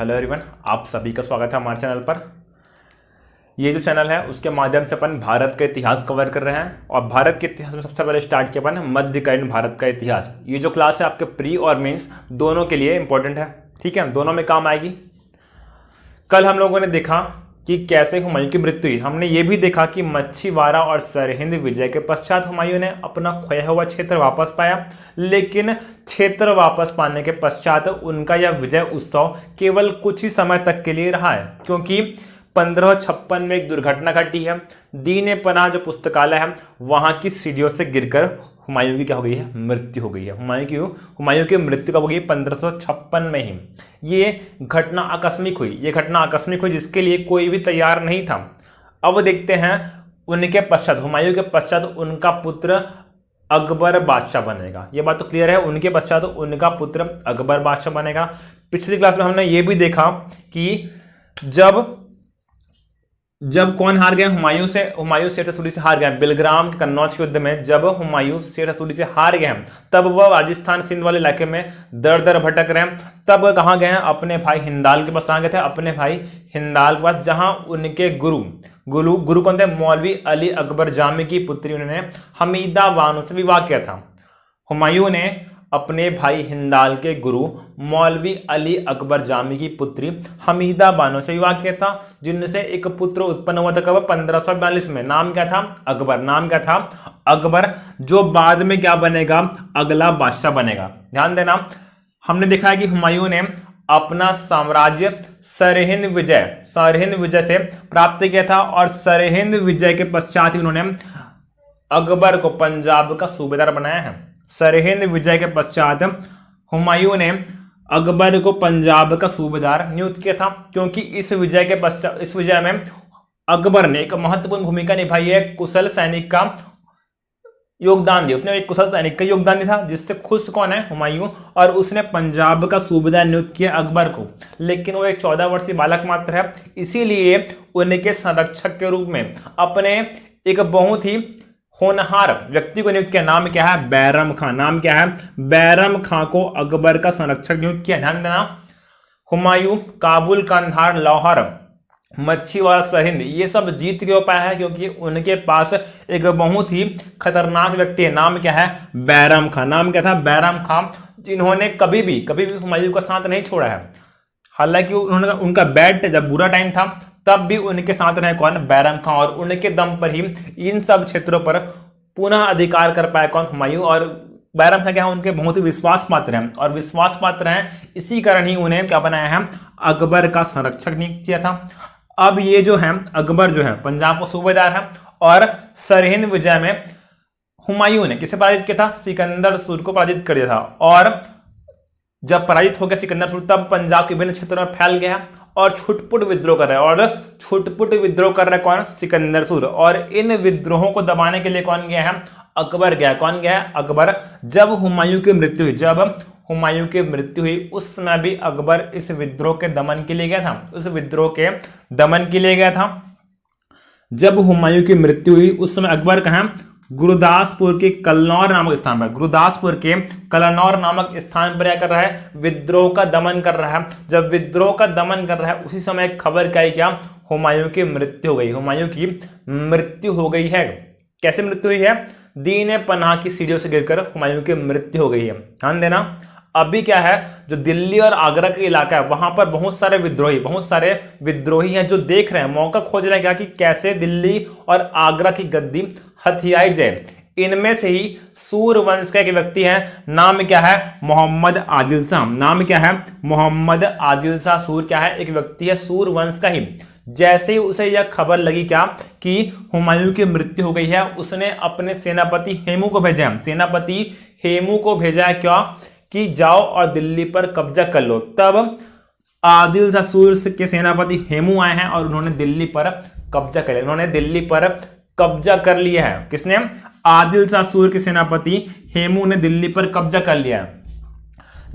Hello everyone, आप सभी का स्वागत है हमारे चैनल पर। ये जो चैनल है उसके माध्यम से अपन भारत का इतिहास कवर कर रहे हैं और भारत के इतिहास में सबसे पहले स्टार्ट किया अपन मध्यकालीन भारत का इतिहास। ये जो क्लास है आपके प्री और मेंस दोनों के लिए इंपॉर्टेंट है, ठीक है, दोनों में काम आएगी। कल हम लोगों ने देखा कि कैसे हुमायूं की मृत्यु हुई। हमने ये भी देखा कि मच्छीवाड़ा और सरहिंद विजय के पश्चात हुमायूं ने अपना खोया हुआ क्षेत्र वापस पाया, लेकिन क्षेत्र वापस पाने के पश्चात उनका यह विजय उत्सव केवल कुछ ही समय तक के लिए रहा है, क्योंकि 1556 में एक दुर्घटना घटी है। दीन पनाह जो पुस्तकालय है वहां की सीढ़ियों से गिरकर हुमायूं की क्या हो गई है, मृत्यु हो गई है। हुमायूं की मृत्यु कब हो गई? 1556 में ही। ये घटना आकस्मिक हुई, जिसके लिए कोई भी तैयार नहीं था। अब देखते हैं उनके पश्चात, हुमायूं के पश्चात उनका पुत्र अकबर बादशाह बनेगा। ये बात तो क्लियर है, उनके पश्चात उनका पुत्र अकबर बादशाह बनेगा। पिछली क्लास में हमने ये भी देखा कि जब कौन हार गए? हुमायूं शेर सूरी से हार गए बिलग्राम के कन्नौज के युद्ध में। जब हुमायूं शेर सूरी से हार गए हैं तब वह राजस्थान सिंध वाले इलाके में दर दर भटक रहे हैं। तब कहां गए हैं? अपने भाई हिंदाल के पास। कहां गए थे? अपने भाई हिंदाल के पास, जहां उनके गुरु कौन थे? मौलवी अली अकबर जामी की पुत्री उन्होंने हमीदा बानो से विवाह किया था। हुमायूं ने अपने भाई हिंदाल के गुरु मौलवी अली अकबर जामी की पुत्री हमीदा बानो से विवाह किया था, जिनसे एक पुत्र उत्पन्न हुआ था। कब? 1542 में। नाम क्या था? अकबर, जो बाद में क्या बनेगा? अगला बादशाह बनेगा। ध्यान देना, हमने देखा है कि हुमायूं ने अपना साम्राज्य सरहिंद विजय से प्राप्त किया था और सरहिंद विजय के पश्चात उन्होंने अकबर को पंजाब का सूबेदार बनाया है। सरहिंद विजय के पश्चात हुमायूं ने अकबर को पंजाब का सूबेदार नियुक्त किया था, क्योंकि इस विजय में अकबर ने एक महत्वपूर्ण भूमिका निभाई है, कुशल सैनिक का योगदान दिया। उसने एक कुशल सैनिक का योगदान दिया था, जिससे खुश कौन है? हुमायूं। और उसने पंजाब का सूबेदार नियुक्त किया अकबर को, लेकिन वो एक 14 वर्षीय बालक मात्र है, इसीलिए उनके संरक्षक के रूप में अपने एक बहुत ही होनहार व्यक्ति को नियुक्त किया। नाम क्या है? बैरम खां। बैरम खां को अकबर का संरक्षक नियुक्त किया। ध्यान देना, हुमायूं काबुल, कंधार, लाहौर, मच्छीवाड़ा, सरहिंद ये सब जीत क्यों पाया है? क्योंकि उनके पास एक बहुत ही खतरनाक व्यक्ति है। नाम क्या है? बैरम खां। नाम क्या था? बैरम खां, जिन्होंने कभी भी हुमायूं का साथ नहीं छोड़ा है। हालांकि उनका बैड जब बुरा टाइम था तब भी उनके साथ रहे कौन? बैरम खां। और उनके दम पर ही इन सब क्षेत्रों पर पुनः अधिकार कर पाया कौन? हुमायूं। और बैरम खां क्या है? उनके बहुत ही विश्वास पात्र हैं, और विश्वास पात्र हैं इसी कारण ही उन्हें क्या बनाया है? अकबर का संरक्षक नियुक्त किया था। अब ये जो है अकबर जो है पंजाब का सूबेदार है, और सरहिंद विजय में हुमायूं ने किसे पराजित किया था? सिकंदर सूर को पराजित कर दिया था। और जब पराजित हो गया सिकंदर सूर, तब पंजाब के विभिन्न क्षेत्रों में फैल गया और छुटपुट विद्रोह कर रहा है कौन? सिकंदर सूर। और इन विद्रोहों को दबाने के लिए कौन गया है? अकबर गया। कौन गया है? अकबर। जब हुमायूं की मृत्यु हुई उस समय भी अकबर इस विद्रोह के दमन के लिए गया था। जब हुमायूं की मृत्यु हुई उस समय अकबर कहां? गुरदासपुर के कलनौर नामक स्थान पर क्या कर रहा है? विद्रोह का दमन कर रहा है। जब विद्रोह का दमन कर रहा है उसी समय खबर क्या है? क्या? हुमायूं की मृत्यु हो गई है। कैसे मृत्यु हुई है? दीन पनाह की सीढ़ियों से गिरकर हुमायूं की मृत्यु हो गई है। ध्यान देना, अभी क्या है, जो दिल्ली और आगरा का इलाका है वहां पर बहुत सारे विद्रोही हैं जो देख रहे हैं, मौका खोज रहे हैं क्या कि कैसे दिल्ली और आगरा की गद्दी हथियाई जाए। इनमें से ही सूर वंश का एक व्यक्ति है, नाम क्या है? मोहम्मद आदिल शाह। सूर क्या है? एक व्यक्ति है सूर वंश का ही। जैसे ही उसे यह खबर लगी क्या कि हुमायूं की मृत्यु हो गई है, उसने अपने सेनापति हेमू को भेजा है क्या कि जाओ और दिल्ली पर कब्जा कर लो। तब आदिल शाह सूर के सेनापति हेमू आए हैं और उन्होंने दिल्ली पर कब्जा कर लिया है। किसने? आदिल शाह सूर के सेनापति हेमू ने दिल्ली पर कब्जा कर लिया है।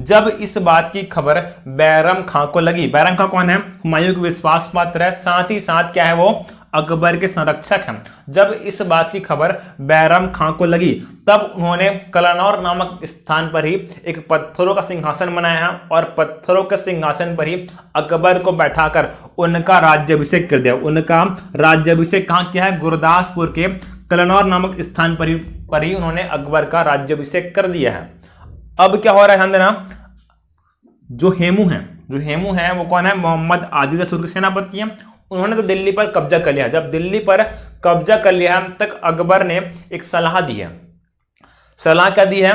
जब इस बात की खबर बैरम खां को लगी, बैरम खां कौन है? हुमायूं के विश्वास पात्र है, साथ ही साथ क्या है वो? अकबर के संरक्षक हैं। जब इस बात की खबर बैरम खां को लगी तब उन्होंने कलानौर नामक स्थान पर ही एक पत्थरों का सिंहासन बनाया है और पत्थरों के सिंहासन पर ही अकबर को बैठाकर उनका राज्याभिषेक कर दिया। उनका राज्याभिषेक कहाँ किया है? गुरदासपुर के कलानौर नामक स्थान पर ही उन्होंने अकबर का राज्याभिषेक कर दिया है। अब क्या हो रहा है, ध्यान देना, जो हेमू है वो कौन है? मोहम्मद आदिल रसूल के सेनापति हैं। उन्होंने तो दिल्ली पर कब्जा कर लिया। जब दिल्ली पर कब्जा कर लिया तक अकबर ने एक सलाह दी है। सलाह क्या दी है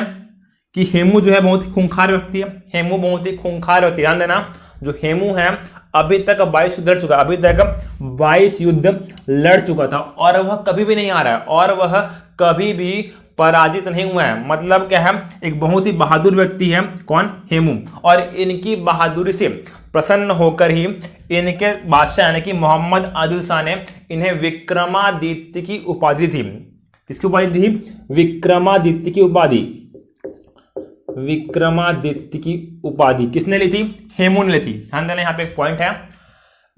कि हेमू जो है बहुत ही खूंखार व्यक्ति है। हेमू बहुत ही खूंखार व्यक्ति, ध्यान देना, जो हेमू है अभी तक 22 युद्ध लड़ चुका, अभी तक 22 युद्ध लड़ चुका था और वह कभी भी नहीं आ रहा है और वह कभी भी पराजित नहीं हुआ है। मतलब क्या है? एक बहुत ही बहादुर व्यक्ति है। कौन? हेमू। और इनकी बहादुरी से प्रसन्न होकर ही इनके बादशाह यानी कि मोहम्मद आदिल शाह ने इन्हें विक्रमादित्य की उपाधि थी। किसकी उपाधि थी? विक्रमादित्य की उपाधि। विक्रमादित्य की उपाधि किसने ली थी? हेमू ने ली थी। ध्यान देना, यहां पे एक पॉइंट है,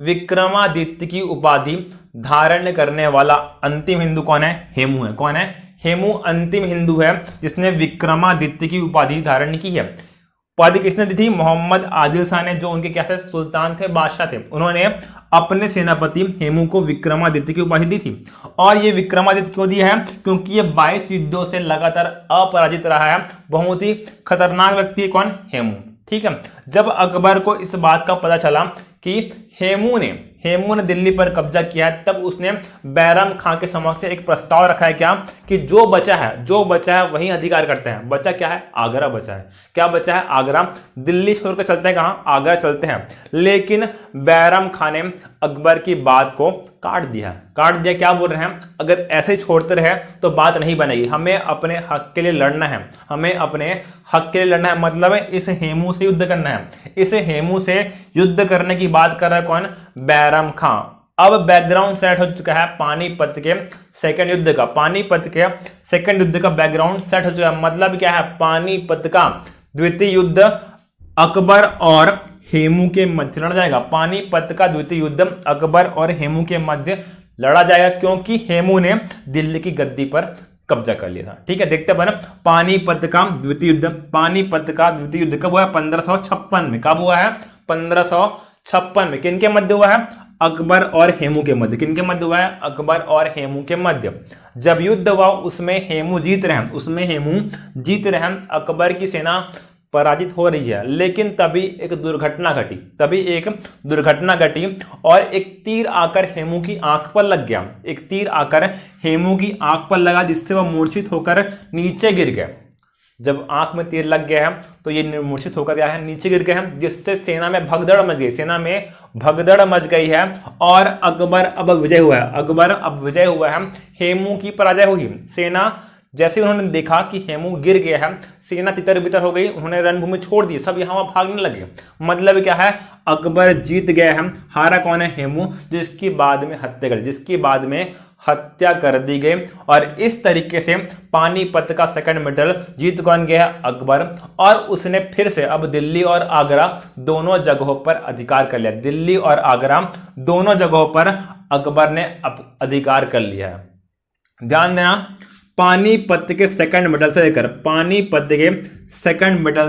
विक्रमादित्य की उपाधि धारण करने वाला अंतिम हिंदू कौन है? हेमू है। कौन है? हेमू अंतिम हिंदू है जिसने विक्रमादित्य की उपाधि धारण की है। उपाधि किसने दी थी? मोहम्मद आदिल शाह ने, जो उनके क्या थे? सुल्तान थे, बादशाह थे। उन्होंने अपने सेनापति हेमू को विक्रमादित्य की उपाधि दी थी। और ये विक्रमादित्य क्यों दिया है? क्योंकि ये 22 युद्धों से लगातार अपराजित रहा है। बहुत ही खतरनाक व्यक्ति है। कौन? हेमू। ठीक है। जब अकबर को इस बात का पता चला कि हेमू ने दिल्ली पर कब्जा किया है, तब उसने बैरम खां के समक्ष एक प्रस्ताव रखा है। क्या? कि जो बचा है वही अधिकार करते हैं। बचा क्या है? आगरा बचा है। क्या बचा है? आगरा। दिल्ली छोड़कर चलते हैं कहां? आगरा चलते हैं। लेकिन बैरम खां ने अकबर की बात को काट दिया। क्या बोल रहे हैं? अगर ऐसे ही छोड़ते रहे तो बात नहीं बनेगी, हमें अपने हक के लिए लड़ना है, मतलब इस हेमू से युद्ध करना है। इस हेमू से युद्ध करने की बात कर रहा है कौन? बैरम खां। अब बैकग्राउंड सेट हो चुका है पानीपत के सेकंड युद्ध का बैकग्राउंड सेट हो चुका है। मतलब क्या है? पानीपत का द्वितीय युद्ध अकबर और हेमू के मध्य लड़ा जाएगा। पानीपत का द्वितीय युद्ध अकबर और हेमू के मध्य लड़ा जाएगा, क्योंकि हेमू ने दिल्ली की गद्दी पर कब्जा कर लिया था। ठीक है, देखते हैं पानीपत का द्वितीय युद्ध कब हुआ है? 1556 में। कब हुआ है? 1556 में। किनके मध्य हुआ है? अकबर और हेमू के मध्य। किनके मध्य हुआ है? अकबर और हेमू के मध्य। जब युद्ध हुआ उसमें हेमू जीत रहे हैं, अकबर की सेना पराजित हो रही है। लेकिन तभी एक दुर्घटना घटी और एक तीर आकर हेमू की आंख पर लगा, जिससे वह मूर्छित होकर नीचे गिर गया। जब आंख में तीर लग गया है तो ये मूर्छित होकर गया है, नीचे गिर गए हैं, जिससे सेना में भगदड़ मच गई है और अकबर अब विजय हुआ है। हेमू की पराजय हुई। सेना जैसे उन्होंने देखा कि हेमू गिर गया है, सेना तितर बितर हो गई, उन्होंने रणभूमि छोड़ दी, सब यहां भागने लगे। मतलब क्या है? अकबर जीत गया है, हारा कौन है? हेमू, जिसकी बाद में हत्या कर दी गई। और इस तरीके से पानीपत का सेकंड मेडल जीत कौन गया? अकबर। और उसने फिर से अब दिल्ली और आगरा दोनों जगहों पर अधिकार कर लिया। दिल्ली और आगरा दोनों जगहों पर अकबर ने अधिकार कर लिया है। ध्यान देना, पानीपत के सेकंड मेडल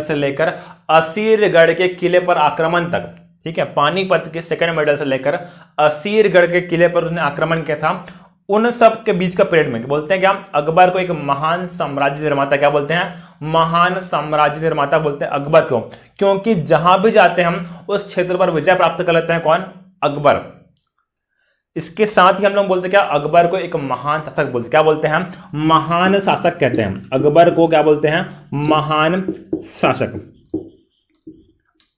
से लेकर असीरगढ़ के किले पर आक्रमण तक। ठीक है, पानीपत के सेकंड मेडल से लेकर असीरगढ़ के किले पर उसने आक्रमण किया था। उन सब के बीच का पीरियड में बोलते हैं क्या? अकबर को एक महान साम्राज्य निर्माता क्या बोलते हैं? महान साम्राज्य निर्माता बोलते हैं अकबर को, क्योंकि जहां भी जाते हैं हम उस क्षेत्र पर विजय प्राप्त कर लेते हैं। कौन? अकबर। इसके साथ ही हम लोग बोलते हैं क्या? अकबर को एक महान शासक बोलते हैं। क्या बोलते हैं? महान शासक कहते हैं। अकबर को क्या बोलते हैं? महान शासक।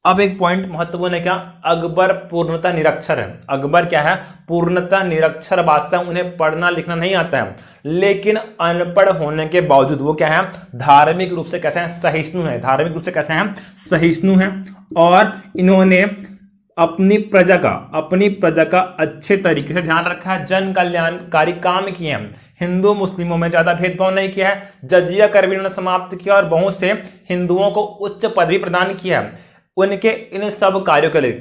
अब एक पॉइंट महत्वपूर्ण है क्या? अकबर पूर्णतः निरक्षर है। अकबर क्या है? पूर्णतः निरक्षर बादशाह, उन्हें पढ़ना लिखना नहीं आता है, लेकिन अनपढ़ होने के बावजूद वो क्या है? धार्मिक रूप से कैसे हैं? सहिष्णु हैं। और इन्होंने अपनी प्रजा का अच्छे तरीके से ध्यान रखा है, जन कल्याणकारी काम किए हैं, हिंदू मुस्लिमों में ज्यादा भेदभाव नहीं किया है, जजिया कर भी उन्होंने समाप्त किया और बहुत से हिंदुओं को उच्च पदवी प्रदान किया है। उनके इन सब कार्यों के लिए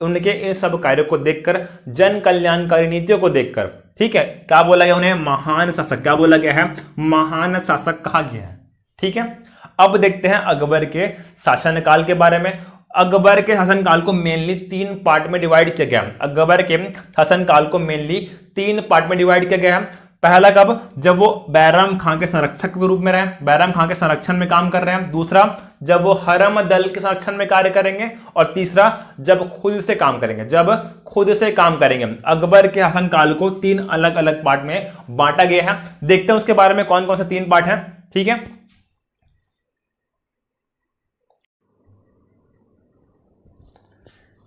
उनके इन सब कार्यों को देखकर, जन कल्याणकारी नीतियों को देखकर, ठीक है, क्या बोला गया उन्हें? महान शासक। क्या बोला गया है? महान शासक कहा गया है। ठीक है, अब देखते हैं अकबर के शासनकाल के बारे में। अकबर के शासनकाल को मेनली 3 पार्ट में डिवाइड किया गया। अकबर के शासनकाल को मेनली 3 पार्ट में डिवाइड किया गया है। पहला कब? जब वो बैराम खां के संरक्षक के रूप में रहे, बैराम खां के संरक्षण में काम कर रहे हैं। दूसरा, जब वो हरम दल के संरक्षण में कार्य करेंगे। और तीसरा, जब खुद से काम करेंगे, जब खुद से काम करेंगे। अकबर के शासनकाल को 3 अलग अलग पार्ट में बांटा गया है। देखते हैं उसके बारे में कौन कौन से 3 पार्ट हैं। ठीक है,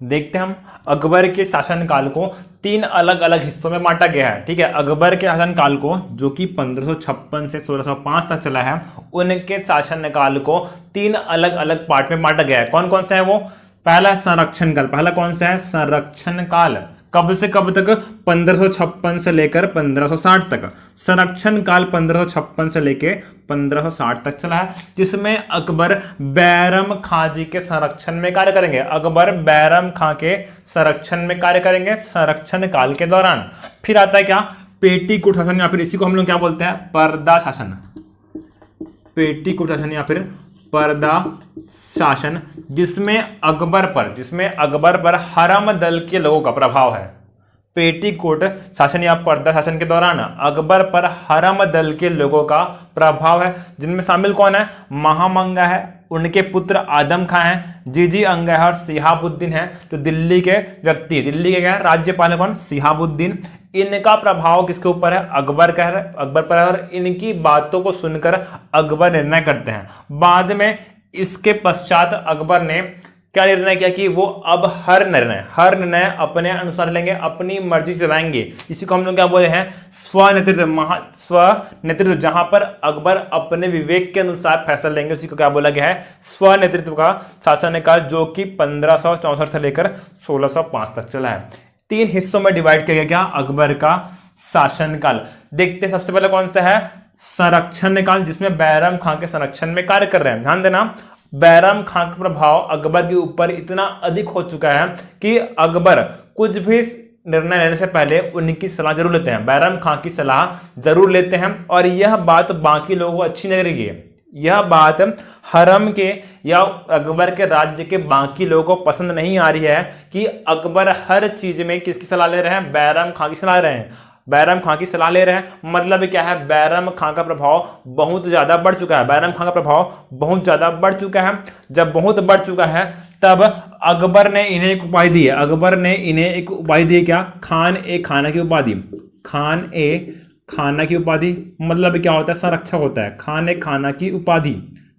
देखते हैं हम अकबर के शासनकाल को 3 अलग अलग हिस्सों में बांटा गया है। ठीक है, अकबर के शासनकाल को, जो कि 1556 से 1605 तक चला है, उनके शासनकाल को 3 अलग अलग पार्ट में बांटा गया है। कौन कौन सा है वो? पहला संरक्षण काल। पहला कौन सा है? संरक्षण काल। कब से कब तक? 1556 से लेकर 1560 तक। संरक्षण काल 1556 से लेकर 1560 तक चला है, जिसमें अकबर बैरम खां जी के संरक्षण में कार्य करेंगे। अकबर बैरम खां के संरक्षण में कार्य करेंगे संरक्षण काल के दौरान। फिर आता है क्या? पेटीकोट शासन, या फिर इसी को हम लोग क्या बोलते हैं? पर्दा शासन। पेटीकोट शासन या फिर पर्दा शासन, जिसमें अकबर पर हरम दल के लोगों का प्रभाव है। पेटीकोट शासन या पर्दा शासन के दौरान अकबर पर हरम दल के लोगों का प्रभाव है, जिनमें शामिल कौन है? महामंगा है, उनके पुत्र आदम खां हैं, जीजी अंगा है और सिहाबुद्दीन है, जो दिल्ली के व्यक्ति, दिल्ली के क्या है? राज्यपाल है कौन? सिहाबुद्दीन। इनका प्रभाव किसके ऊपर है? अकबर पर है, और इनकी बातों को सुनकर अकबर निर्णय करते हैं। बाद में इसके पश्चात अकबर ने क्या निर्णय किया कि वो अब हर निर्णय अपने अनुसार लेंगे, अपनी मर्जी चलाएंगे। इसी को हम लोग क्या बोले हैं? स्वनेतृत्व। जहां पर अकबर अपने विवेक के अनुसार फैसला लेंगे, उसी को क्या बोला गया है? स्वनेतृत्व का शासनकाल, जो कि 1564 से लेकर 1605 तक चला है। 3 हिस्सों में डिवाइड किया गया क्या? अकबर का शासनकाल। देखते हैं सबसे पहले कौन सा है? संरक्षण काल, जिसमें बैरम खां के संरक्षण में कार्य कर रहे हैं। ध्यान देना, बैरम खां का प्रभाव अकबर के ऊपर इतना अधिक हो चुका है कि अकबर कुछ भी निर्णय लेने से पहले उनकी सलाह जरूर लेते हैं, बैरम खां की सलाह जरूर लेते हैं। और यह बात बाकी लोगों को अच्छी नहीं लगी है। यह बात हरम के या अकबर के राज्य के बाकी लोगों को पसंद नहीं आ रही है कि अकबर हर चीज में किसकी सलाह ले रहे हैं? बैरम खां की सलाह ले रहे हैं। बैरम खां की सलाह ले रहे हैं, मतलब क्या है? बैरम खां का प्रभाव बहुत ज्यादा बढ़ चुका है। बैरम खां का प्रभाव बहुत ज्यादा बढ़ चुका है। जब बहुत बढ़ चुका है, तब अकबर ने इन्हें एक उपाधि दी है। अकबर ने इन्हें एक उपाधि दी, क्या? खान ए खाना की उपाधि। खान ए खाना की उपाधि मतलब क्या होता है? संरक्षक होता है। खान ए खाना की उपाधि।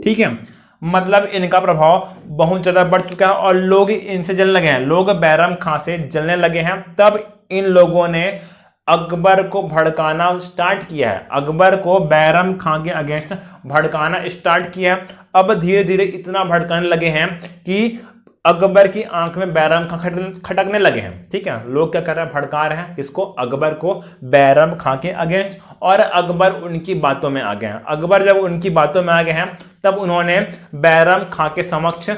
ठीक है, मतलब इनका प्रभाव बहुत ज्यादा बढ़ चुका है और लोग इनसे जलने लगे हैं। लोग बैरम खां से जलने लगे हैं। तब इन लोगों ने अकबर को भड़काना स्टार्ट किया है। अकबर को बैरम खां के अगेंस्ट भड़काना स्टार्ट किया है। अब धीरे धीरे इतना भड़काने लगे हैं कि अकबर की आंख में बैरम खां खटकने लगे हैं। ठीक है, लोग क्या कर रहे हैं? भड़का रहे हैं इसको, अकबर को, बैरम खां के अगेंस्ट, और अकबर उनकी बातों में आ गए हैं। अकबर जब उनकी बातों में आ गए हैं, तब उन्होंने बैरम खां के समक्ष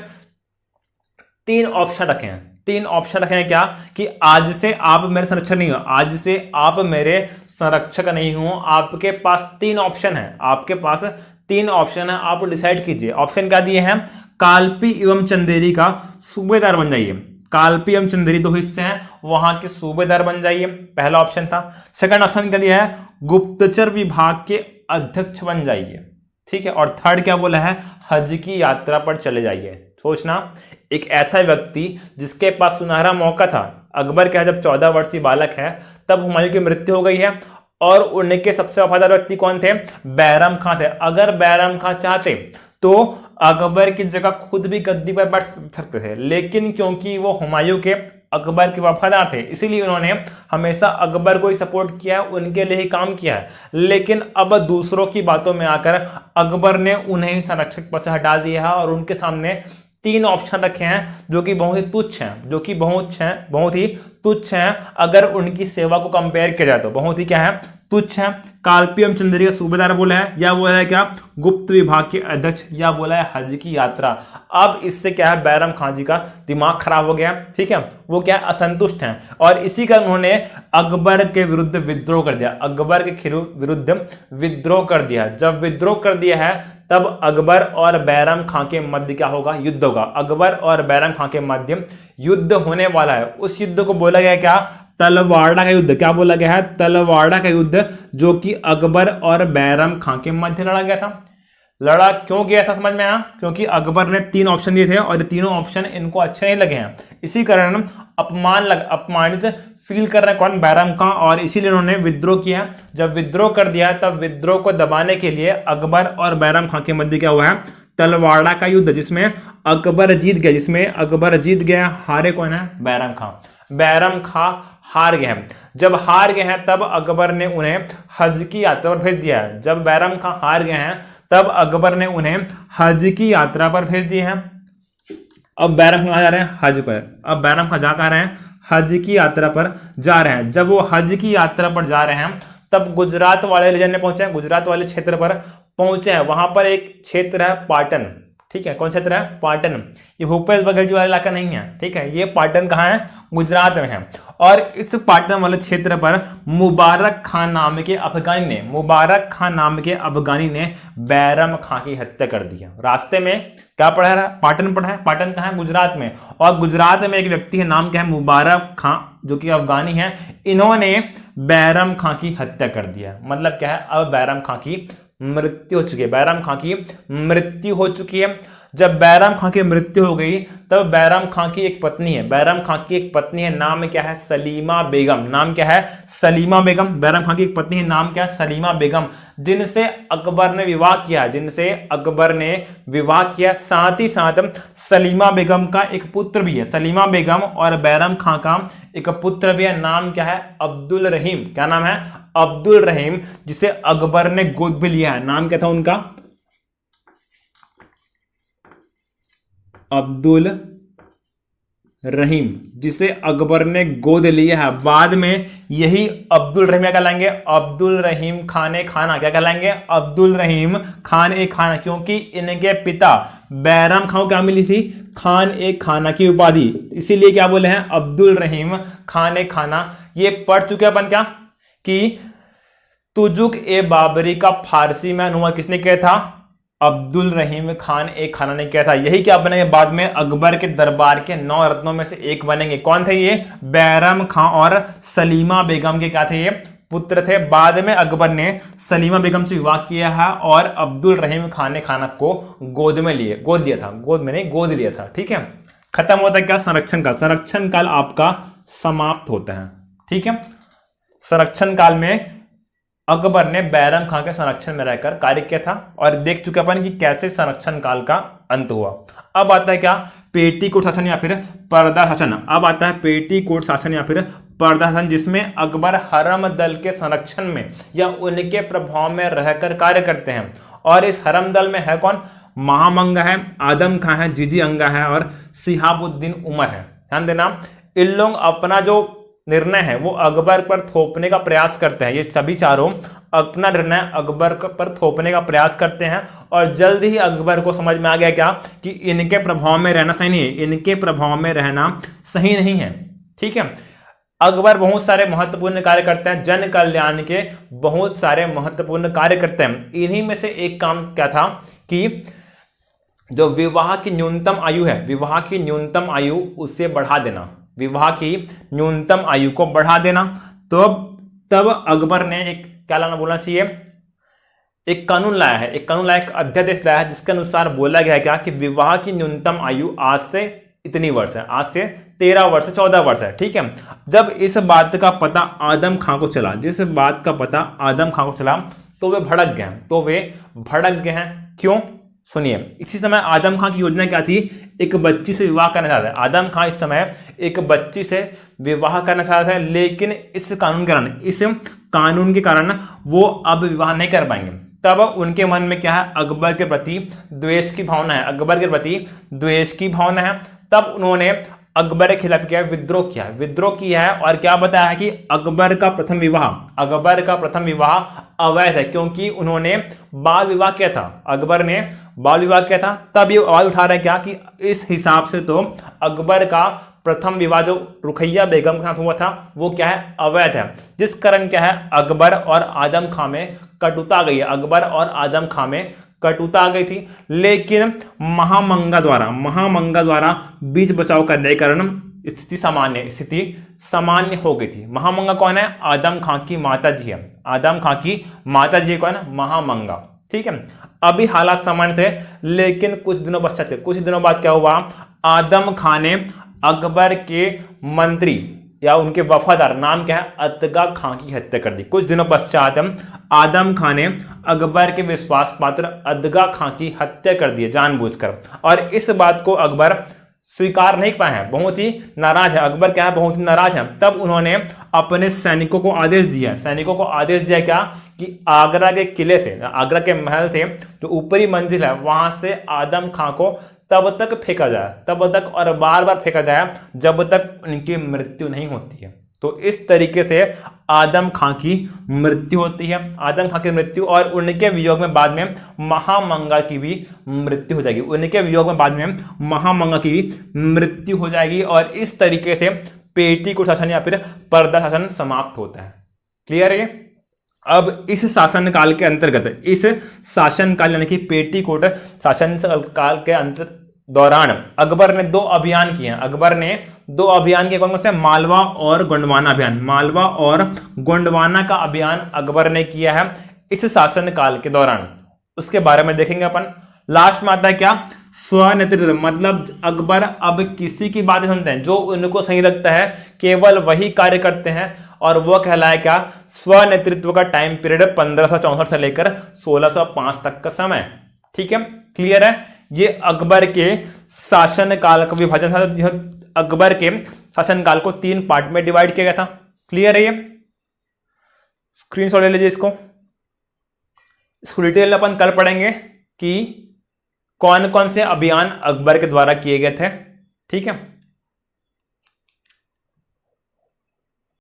3 ऑप्शन रखे हैं। 3 ऑप्शन रखे हैं, क्या? कि आज से आप मेरे संरक्षक नहीं हो, आज से आप मेरे संरक्षक नहीं हो। आपके पास 3 ऑप्शन है, आपके पास 3 ऑप्शन है, आप डिसाइड कीजिए। ऑप्शन क्या दिए हैं? कालपी एवं चंदेरी का सूबेदार बन जाइए। कालपी एवं चंदेरी 2 हिस्से हैं, वहां के सूबेदार बन जाइए, पहला ऑप्शन था। सेकंड ऑप्शन क्या दिया है? गुप्तचर विभाग के अध्यक्ष बन जाइए। ठीक है, और थर्ड क्या बोला है? हज की यात्रा पर चले जाइए। सोचना, एक ऐसा व्यक्ति जिसके पास सुनहरा मौका था। अकबर का जब 14 वर्षीय बालक है, तब हुमायूं की मृत्यु हो गई है, और उनके सबसे वफादार व्यक्ति कौन थे? बैरम खां थे। अगर बैरम खां चाहते तो अकबर की जगह खुद भी गद्दी पर बैठ सकते थे, लेकिन क्योंकि वो हुमायूं के, अकबर के वफादार थे, इसीलिए उन्होंने हमेशा अकबर को ही सपोर्ट किया है, उनके लिए ही काम किया है। लेकिन अब दूसरों की बातों में आकर अकबर ने उन्हें ही संरक्षक पद से हटा दिया है, और उनके सामने 3 ऑप्शन रखे हैं, जो कि बहुत ही तुच्छ हैं, बहुत ही तुच्छ हैं। अगर उनकी सेवा को कंपेयर किया जाए तो बहुत ही क्या है? तुच्छ है, कालपी एवं चंदेरी का सूबेदार बोला है, या बोला है क्या गुप्त विभाग के अध्यक्ष, या बोला है हज की यात्रा। अब इससे क्या है बैरम खान जी का दिमाग खराब हो गया, ठीक है, वो क्या है असंतुष्ट हैं और इसी का उन्होंने अकबर के विरुद्ध विद्रोह कर दिया, अकबर के विरुद्ध विद्रोह कर दिया। जब विद्रोह कर दिया है तब अकबर और बैरम खां के मध्य क्या होगा, युद्ध होगा। अकबर और बैरम खां के मध्य युद्ध होने वाला है। उस युद्ध को बोला गया क्या, तलवाड़ा का युद्ध। क्या बोला गया है, तलवाड़ा का युद्ध, जो कि अकबर और बैरम खां के मध्य लड़ा गया था। लड़ा क्यों गया था समझ में आया, क्योंकि अकबर ने 3 ऑप्शन दिए थे और ये तीनों ऑप्शन इनको अच्छे नहीं लगे हैं, इसी कारण अपमानित फील कर रहे हैं कौन, बैरम खां, और इसीलिए उन्होंने विद्रोह किया। जब विद्रोह कर दिया तब विद्रोह को दबाने के लिए अकबर और बैरम खां के मध्य क्या हुआ है, तलवाड़ा का युद्ध, जिसमें अकबर जीत गया, हारे कौन है, बैरम खां। बैरम खां हार गए हैं। जब हार गए हैं तब अकबर ने उन्हें हज की यात्रा पर भेज दिया है। जब बैरम खां हार गए हैं तब अकबर ने उन्हें हज की यात्रा पर भेज दिए हैं। अब बैरम खां जा रहे हैं हज पर। अब बैरम खां जा रहे हैं हज की यात्रा पर जा रहे हैं। जब वो हज की यात्रा पर जा रहे हैं तब गुजरात वाले रीजन में पहुंचे हैं, गुजरात वाले क्षेत्र पर पहुंचे हैं। वहां पर एक क्षेत्र है पाटन, ठीक है, कौन क्षेत्र है, पाटन। ये भूपेश बघेल जी वाला इलाका नहीं है, ठीक है, ये पाटन कहाँ है, गुजरात में है। और इस पाटन वाले क्षेत्र पर मुबारक खान नाम के अफगानी ने बैरम खां की हत्या कर दी है। रास्ते में क्या पढ़ा है, पाटन पढ़ा है। पाटन कहाँ है, गुजरात में। और गुजरात में एक व्यक्ति है, नाम क्या है, मुबारक खां, जो कि अफगानी है। इन्होंने बैरम खां की हत्या कर दिया। मतलब क्या है, अब बैरम खां की मृत्यु हो चुकी है, बैरम खां की मृत्यु हो चुकी है। जब बैरम खां की मृत्यु हो गई तब बैरम खां की एक पत्नी है, बैरम खां की एक पत्नी है, नाम क्या है, सलीमा बेगम। नाम क्या है, सलीमा बेगम। बैरम खां की एक पत्नी है, नाम क्या है, सलीमा बेगम, जिनसे अकबर ने विवाह किया। साथ ही साथ सलीमा बेगम का एक पुत्र भी है। सलीमा बेगम और बैरम खां का एक पुत्र भी है, नाम क्या है, अब्दुल रहीम। क्या नाम है, अब्दुल रहीम, जिसे अकबर ने गोद भी लिया है। नाम क्या था उनका, अब्दुल रहीम, जिसे अकबर ने गोद लिया है। बाद में यही अब्दुल रहीम क्या कहलाएंगे, अब्दुल रहीम खान ए खाना। क्या कहलाएंगे, अब्दुल रहीम खान ए खाना, क्योंकि इनके पिता बैरम खां को क्या मिली थी, खान ए खाना की उपाधि, इसीलिए क्या बोले हैं, अब्दुल रहीम खान ए खाना। ये पढ़ चुके अपन क्या कि तुजुक ए बाबरी का फारसी में अनुवाद किसने किया था, अब्दुल रहीम खान ए खाना ने किया था। यही क्या बनेंगे, बाद में अकबर के दरबार के 9 रत्नों में से एक बनेंगे। कौन थे ये, बैरम खां और सलीमा बेगम के क्या थे, ये पुत्र थे। बाद में अकबर ने सलीमा बेगम से विवाह किया है और अब्दुल रहीम खान ए खाना को गोद लिया था। ठीक है, खत्म होता है क्या, संरक्षण काल। संरक्षण काल आपका समाप्त होता है। ठीक है, संरक्षण काल में अकबर ने बैरम खां के संरक्षण में रहकर कार्य किया था और देख चुके अपन कि कैसे संरक्षण काल का अंत हुआ। अब आता है क्या, पेटीकोट शासन या फिर पर्दा शासन। अब आता है पेटीकोट शासन या फिर पर्दा शासन, जिसमें अकबर हरम दल के संरक्षण में या उनके प्रभाव में रहकर कार्य करते हैं। और इस हरम दल में है कौन, महामंगा है, आदम खां है, जीजी अंगा है और सिहाबुद्दीन उमर है। ध्यान देना, इन लोग अपना जो निर्णय है वो अकबर पर थोपने का प्रयास करते हैं। ये सभी चारों अपना निर्णय अकबर पर थोपने का प्रयास करते हैं और जल्द ही अकबर को समझ में आ गया क्या कि इनके प्रभाव में रहना सही नहीं है, इनके प्रभाव में रहना सही नहीं है। ठीक है, अकबर बहुत सारे महत्वपूर्ण कार्य करते हैं, जन कल्याण के बहुत सारे महत्वपूर्ण कार्य करते हैं। इन्हीं में से एक काम क्या था कि जो विवाह की न्यूनतम आयु है, विवाह की न्यूनतम आयु उसे बढ़ा देना, विवाह की न्यूनतम आयु को बढ़ा देना। तो तब अकबर ने एक क्या लाना बोलना चाहिए, एक कानून लाया है, एक अध्यादेश लाया है, जिसके अनुसार बोला गया क्या कि विवाह की न्यूनतम आयु आज से इतनी वर्ष है, आज से 13 वर्ष 14 वर्ष है। ठीक है, जब इस बात का पता आदम खां को चला, जिस बात का पता आदम खां को चला तो वे भड़क गए हैं। क्यों, सुनिए। इसी समय आदम खां की योजना क्या थी, एक बच्ची से विवाह करना चाहता है। आदम खां इस समय एक बच्ची से विवाह करना चाहता है, लेकिन इस कानून के कारण वो अब विवाह नहीं कर पाएंगे। तब उनके मन में क्या है, अकबर के प्रति द्वेष की भावना है, तब उन्होंने अकबर के खिलाफ क्या है, विद्रोह किया है। और क्या बताया है कि अकबर का प्रथम विवाह अवैध है, क्योंकि उन्होंने बाल विवाह किया था, अकबर ने बाल विवाह किया था। तब ये आवाज उठा रहे हैं क्या कि इस हिसाब से तो अकबर का प्रथम विवाह जो रुखैया बेगम के साथ हुआ था वो क्या है, अवैध है। जिस कारण क्या है, अकबर और आजम खां में कटुता आ गई है, अकबर और आजम खां में कटुता आ गई थी। लेकिन महामंगा द्वारा बीच बचाव करने के कारण स्थिति सामान्य हो गई थी। महामंगा कौन है, आदम खां की माता जी है, आदम खां की माता जी कौन है, महामंगा। ठीक है, अभी हालात सामान्य थे, लेकिन कुछ दिनों पश्चात, कुछ दिनों बाद क्या हुआ, आदम खां ने अकबर के मंत्री या उनके वफादार, नाम क्या है, अतगा खां की हत्या कर दी। कुछ दिनों पश्चात आदम खां ने अकबर के विश्वास पात्र अतगा खां की हत्या कर दी जानबूझकर। और इस बात को अकबर स्वीकार नहीं पाए हैं, बहुत ही नाराज है अकबर, क्या है, बहुत ही नाराज है। तब उन्होंने अपने सैनिकों को आदेश दिया क्या कि आगरा के किले से, आगरा के महल से जो ऊपरी मंजिल है वहां से आदम खां को तब तक फेंका जाए, तब तक और बार बार फेंका जाए जब तक उनकी मृत्यु नहीं होती है। तो इस तरीके से आदम खां की मृत्यु होती है, आदम खां की मृत्यु, और उनके वियोग में बाद में महामंगा की भी मृत्यु हो जाएगी, उनके वियोग में बाद में महामंगा की भी मृत्यु हो जाएगी। और इस तरीके से पेटीकोट शासन या फिर पर्दा शासन समाप्त होता है। क्लियर है? अब इस शासनकाल के अंतर्गत, इस शासनकाल यानी कि पेटीकोट शासनकाल के अंतर दौरान अकबर ने 2 अभियान किए हैं। अकबर ने 2 अभियान किए, कौन से, मालवा और गोंडवाना अभियान। मालवा और गोंडवाना का अभियान अकबर ने किया है इस शासनकाल के दौरान, उसके बारे में देखेंगे अपन। लास्ट में आता है क्या, स्वनेतृत्व, मतलब अकबर अब किसी की बात नहीं सुनते हैं, जो उनको सही लगता है केवल वही कार्य करते हैं, और वो कहलाया क्या, स्वनेतृत्व का टाइम पीरियड 1564 से लेकर 1605 तक का समय। ठीक है, क्लियर है? ये अकबर के शासनकाल का विभाजन था, अकबर के शासनकाल को 3 पार्ट में डिवाइड किया गया था। क्लियर है? ये स्क्रीनशॉट ले लीजिए इसको डिटेल अपन कल पढ़ेंगे कि कौन कौन से अभियान अकबर के द्वारा किए गए थे। ठीक है।